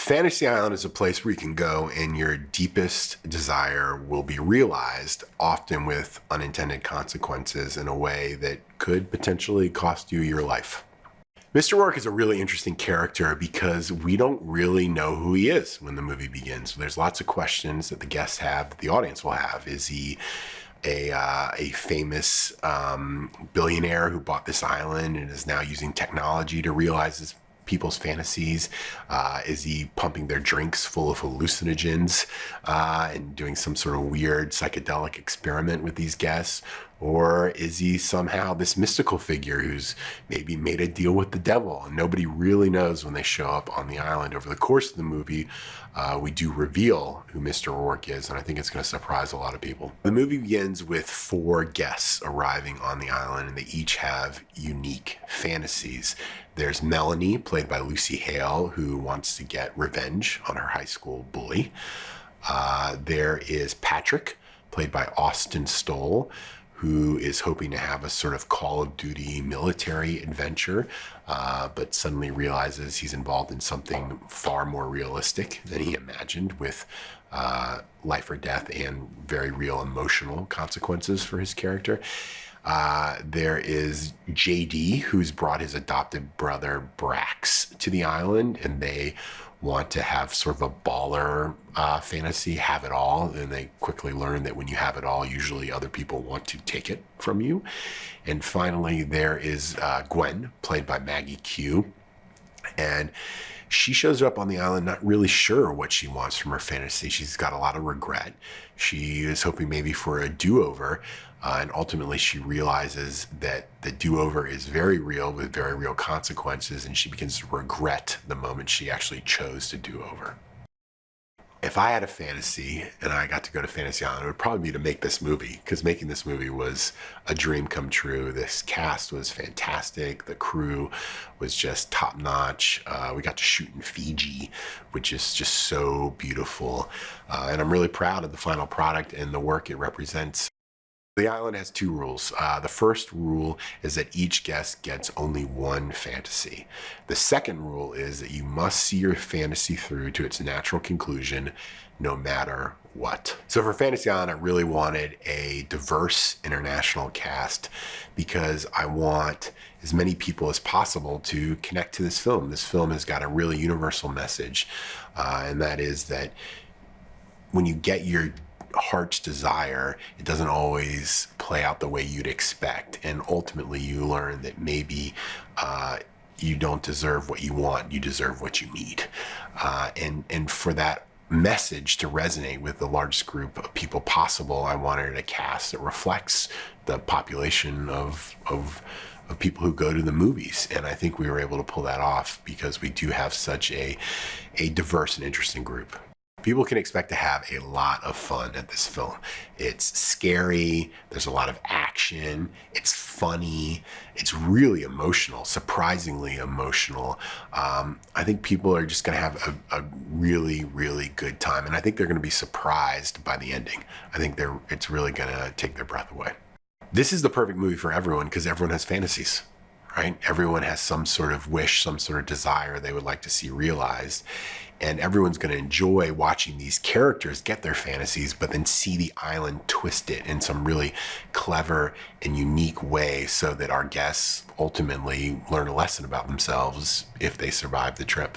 Fantasy Island is a place where you can go and your deepest desire will be realized, often with unintended consequences in a way that could potentially cost you your life. Mr. Rourke is a really interesting character because we don't really know who he is when the movie begins. There's lots of questions that the guests have, that the audience will have. Is he a famous billionaire who bought this island and is now using technology to realize his people's fantasies? Is he pumping their drinks full of hallucinogens and doing some sort of weird psychedelic experiment with these guests? Or is he somehow this mystical figure who's maybe made a deal with the devil and nobody really knows when they show up on the island? Over the course of the movie, we do reveal who Mr. Rourke is, and I think it's going to surprise a lot of people. The movie begins with 4 guests arriving on the island, and they each have unique fantasies. There's Melanie, played by Lucy Hale, who wants to get revenge on her high school bully. There is Patrick, played by Austin Stowell, who is hoping to have a sort of Call of Duty military adventure, but suddenly realizes he's involved in something far more realistic than he imagined, with life or death and very real emotional consequences for his character. There is JD, who's brought his adopted brother Brax to the island, and they want to have sort of a baller fantasy, have it all, and they quickly learn that when you have it all, usually other people want to take it from you. And finally, there is Gwen, played by Maggie Q, and she shows up on the island not really sure what she wants from her fantasy. She's got a lot of regret. She is hoping maybe for a do-over, and ultimately she realizes that the do-over is very real with very real consequences, and she begins to regret the moment she actually chose to do over. If I had a fantasy and I got to go to Fantasy Island, it would probably be to make this movie, because making this movie was a dream come true. This cast was fantastic. The crew was just top notch. We got to shoot in Fiji, which is just so beautiful. And I'm really proud of the final product and the work it represents. The island has 2 rules. The first rule is that each guest gets only 1 fantasy. The second rule is that you must see your fantasy through to its natural conclusion, no matter what. So for Fantasy Island, I really wanted a diverse international cast because I want as many people as possible to connect to this film. This film has got a really universal message, and that is that when you get your heart's desire, it doesn't always play out the way you'd expect, and ultimately you learn that maybe you don't deserve what you want, you deserve what you need. And for that message to resonate with the largest group of people possible, I wanted a cast that reflects the population of people who go to the movies, and I think we were able to pull that off because we do have such a diverse and interesting group. People can expect to have a lot of fun at this film. It's scary, there's a lot of action, it's funny, it's really emotional, surprisingly emotional. I think people are just gonna have a really, really good time, and I think they're gonna be surprised by the ending. I think it's really gonna take their breath away. This is the perfect movie for everyone because everyone has fantasies, right? Everyone has some sort of wish, some sort of desire they would like to see realized. And everyone's going to enjoy watching these characters get their fantasies, but then see the island twist it in some really clever and unique way so that our guests ultimately learn a lesson about themselves if they survive the trip.